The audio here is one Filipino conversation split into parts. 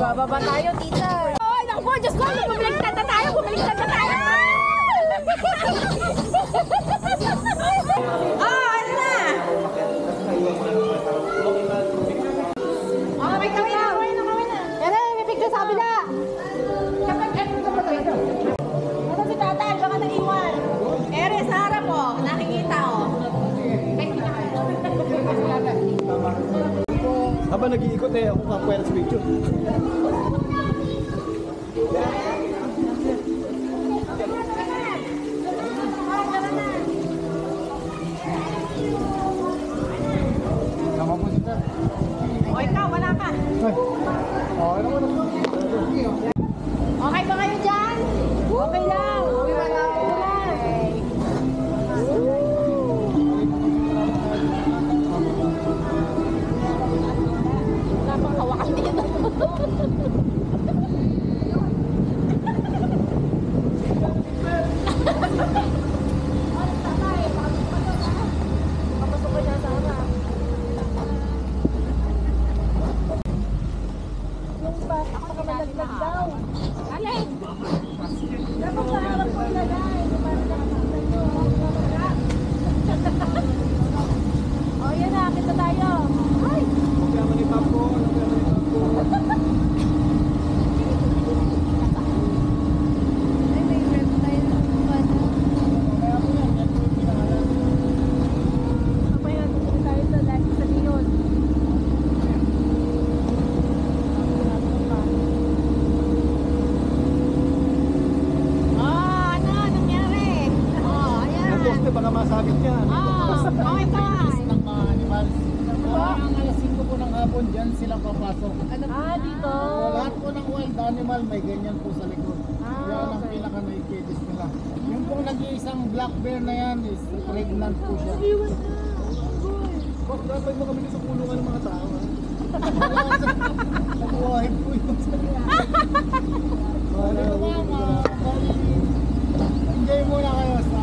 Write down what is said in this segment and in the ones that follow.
Bababa tayo, tita. Ay, naku po, Diyos ko, bumaliktad na tayo, bumaliktad na tayo. Ano na? May kawin na. Yan na, may picture sa kabila. Ano si tatay, baka nag-iwan. Ere, sa harap po, nakikita o. Habang nag-iikot ako kakwera sa picture. O ikaw, wala ka. Okay ba kayo dyan? Okay lang. Wala ko lang. Wala pang hawakan dito. Papasok ko dyan sa harap. Ako naman naglag daw. Alin? Dapat sa harap ko ilagay. O yan na, kita tayo. Ay! Ay, may rep tayo ng bata. Mamaya natin tayo sa lagi sa Leon. Baka masakit niya. Okay pa. Ng mga animals. Ang alas 5 po ng hapon, dyan sila papasok. Dito. Lahat po ng wild animal may ganyan po sa likod. Yan ang pinaka-naikidis nila. Yung pong nag-iisang black bear na yan is pregnant po siya. Dapat mo kami sa kulungan ng mga tao. Nabuhahin po yun sa enjoy muna kayo sa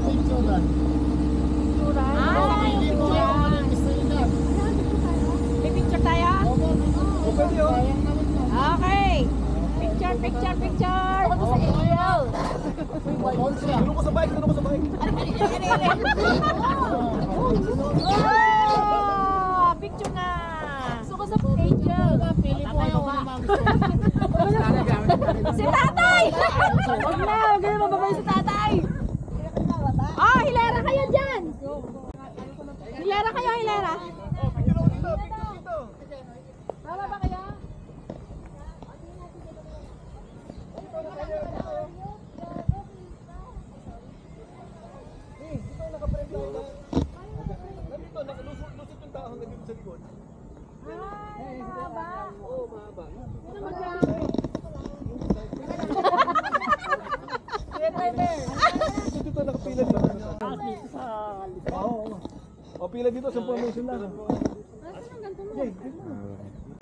picturean. Hindi po kayo mag-picturean. May picture tayo? Okay yun. Okay. Picture. Ako sa Ariel. Tulong ko sa bike. Oh, picture na. Gusto ko sa Angel. Pili po kayo kung ano gusto. Si tatay! Huwag na mababay si tatay. Hilera kayo dyan. Hilera kayo. Tama ba kayo? Nandito, nakalusot yung tao hanggang dito sa likod. Mahaba. Oo, mahaba. Dito nakapila dito. Oo. Pila dito sa formation lang.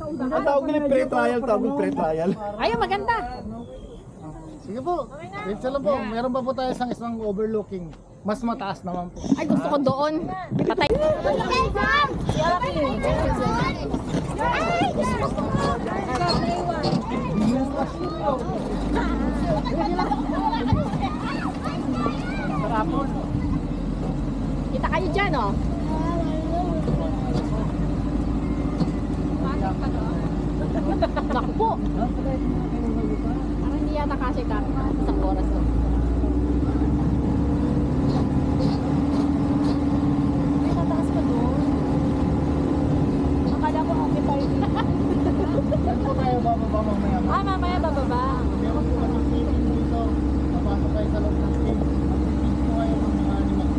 Ang tawag nila pre-trial. Ayun, maganda. Sige po. Wait lang po. Meron pa po tayo isang overlooking. Mas mataas naman po. Ay, gusto ko doon. Patay. Kita kayo dyan, oh. Naku po. Parang hindi yata kasi isang oras to. May mataas pa doon. Akala ko okay pa rin. Saan po tayo bababa mamaya? Mamaya bababa. Meron po kami swimming dito. Papasok tayo sa loob ng stage. Mag-feed po kayo ng mga animals.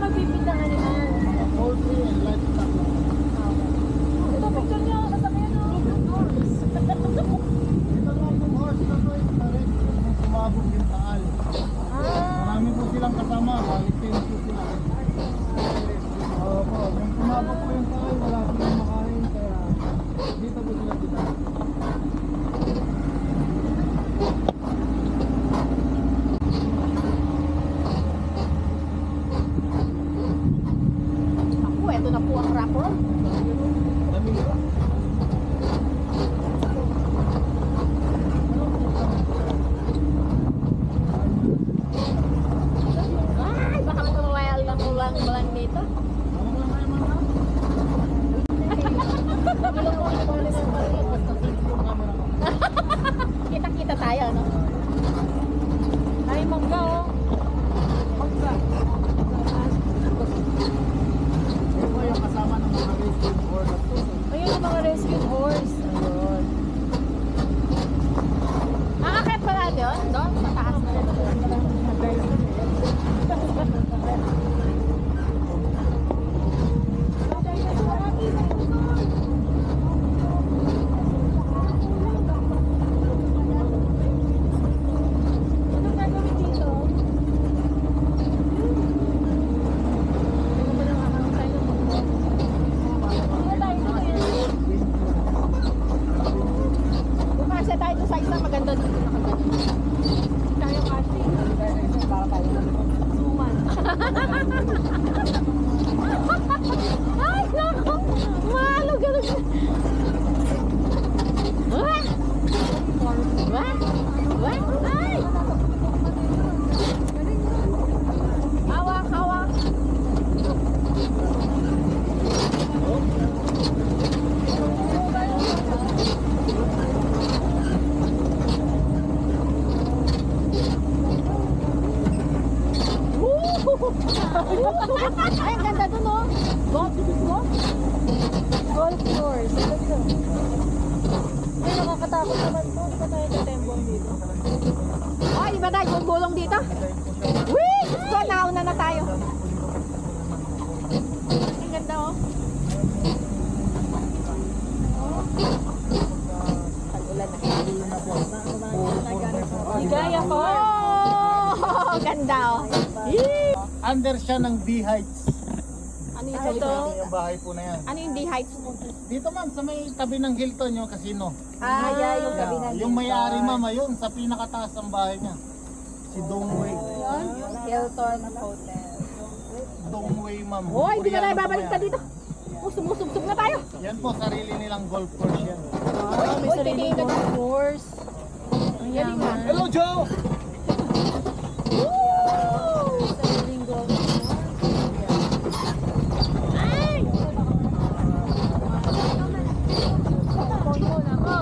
Magpipid ang animal. Mga poultry and livestock. Ito, picture nyo. Kasama yan, oh. Ito lang yung horse na to is parang yung sumabog yung taal. Marami po silang kasama. Balik 10 po sila. Opo, yung sumabog po yung taal, wala silang makain. Kaya dito po sila sila. Ako, eto na po ang rapper. Balang-balang dito. Kita-kita tayo, no? Ay, mangga, oh. Mangga. Ito po yung kasama ng mga rescue horse. Ayun yung mga rescue horse. Ayun. Akakit pala doon? Doon? Sa taas na rin. Anong gagawin dito? Ano ba nang akakasay ng mundo? Ano tayo dito? Bumasa tayo doon sa isa, maganda dito nakaganda. Tayo kasi. Para tayo suman. Ay, naku! Malo, gano'n. Wah! Wah! Wah! Ay! Hawak, hawak. Ay, ang ganda dun, oh. Golf course. Let's go. Ay, nakakatakot naman to. Di ba tayo tatembong dito? Oh, di ba tayo gulong dito? Wee! Let's go, nauna na tayo. Ang ganda, oh. Pag-ulan na. Ligaya po. Oh, ganda, oh. Yee! Under siya ng D Heights. Ano yung salito? Yung bahay po na yan. Ano yung D-Heights? Dito ma'am, sa may tabi ng Hilton yung casino. Yeah, yung gabi na. Yung may-ari ma'am, ayun, sa pinakataas ng bahay niya. Si Dongwei. Hilton Hotel. Dongwei ma'am. Hoy, di ba Koreano tayo po babalik yan. ka dito? Oh, sumusubsub na tayo. Yan po, sarili nilang golf course yan. May sariling golf course. Galing na. Hello, Joe! Sariling golf course. Ay! Ponyo na ko.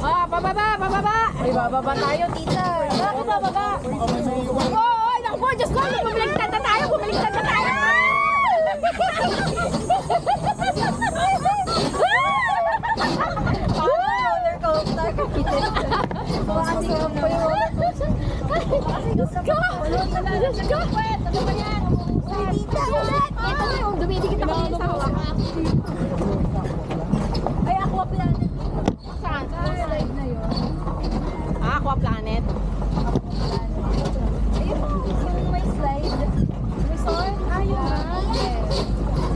Ah, pababa, pababa. Ay, bababa tayo, tita. Bakit bababa? Oo, naku, Diyos ko, bumaliktad na tayo, bumaliktad na tayo. Roller coaster, kapitin. Baka sigaw pa yung roller coaster. Diyos ko! Diyos ko! Ano ba yan? Tita, ulit! Ito na yung dumidikit ako sa hawak. Ay, Aqua Planet. Saan? Slide na yun. Ah, Aqua Planet. Ayun, yung may slide. Resort? Ah, yun ba?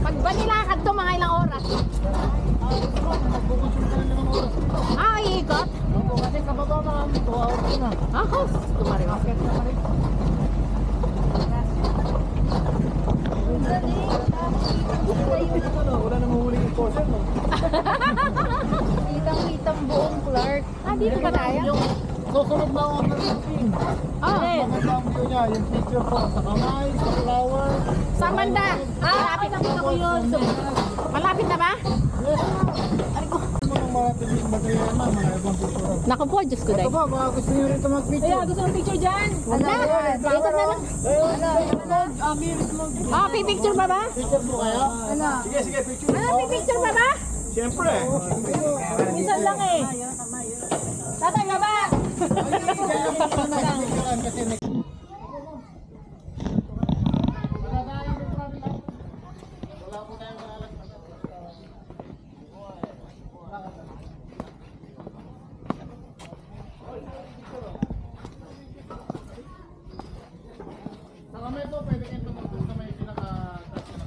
Pag ba nilakad to, mga ilang oras? Ah, iikot? Kasi kababa ma'am, 2 hours na. Ako, tumarin. Wala namang huling enforcer, no? Kitang-kitang buong Clark. Ah, dito ba tayo? Yung susunod na ako ng shopping. Oh, Maganda ang view niya, yung picture po sa kamay, sa flower. sa banda. Ah, malapit na ko yun. Malapit na ba? Yes. Mga marating material na, mga ibang picture. Naku po, Diyos ko Ito dahil. po, baka gusto nyo rito mag-picture. gusto mong picture dyan? Wala. Dito na lang. Oh, pipicture pa ba? Picture po kaya? Sige, sige, picture. Pipicture pa ba? Siyempre. Minsan lang eh. Tatay ka ba? Kasi may... Sa kamay po, pwede kayo tumugtog sa may pinaka-touch na.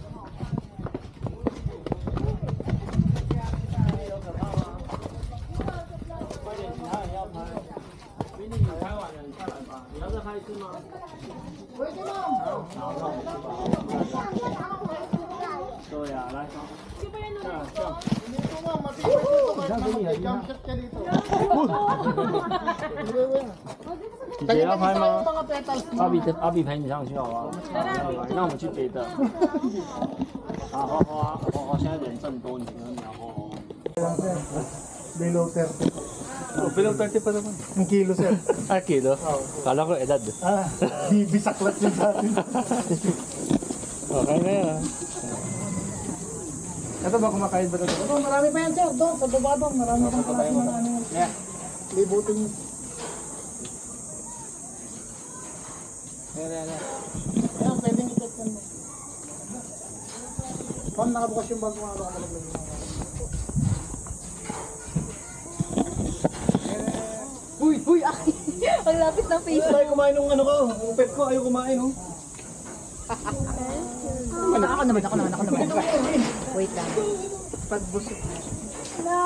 Pwede ma'am. 对呀，来， Hindi ko nga, matibay dito kahit na mag-jump shot ka dito.姐姐要拍吗？ Mga petals mo.阿比陪你上去好不好？那我们去别的。啊，花，现在人这么多，你可能秒花。 Below 30. Below 30 pa naman. Ang kilo, sir. Ah, kilo? Kala ko edad. Ah, bisaklat yun sa atin. Okay na yan. Ito ba kumakain ba ito? Ito, marami pa yan, sir. Doon, sa baba doon. Marami pang klase mga ano. Yeah. Libutin yun. Yan. Ayan, pwedeng i-check yan mo. Kung nakabukas yung bag mo, ano ka malaglag mo. Uy, aki. Ang lapit ng face. Ayaw kumain ng ano ko. Yung pet ko, ayaw kumain oh. Ako naman. Wait lang. Pagbusog. No!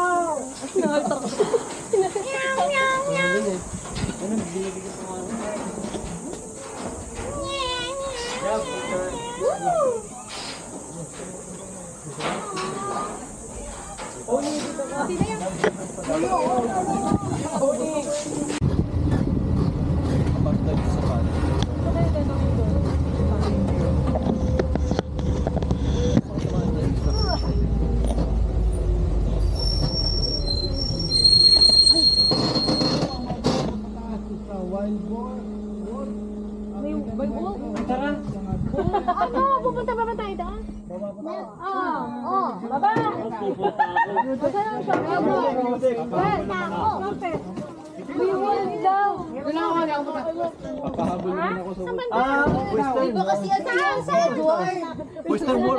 Nakita ko. Meow. Ano, binibigyan ko nga. Yeah, picture. Happy na yan. Pagdag sa pan. Wild boar. May bull. Tara. Ako, pupunta pa ba tayo doon? Oo. Baba. Pupunta ako. Basta ako. We will go. Papahabol naman ako sa Di ba kasi sa Edward? Western world.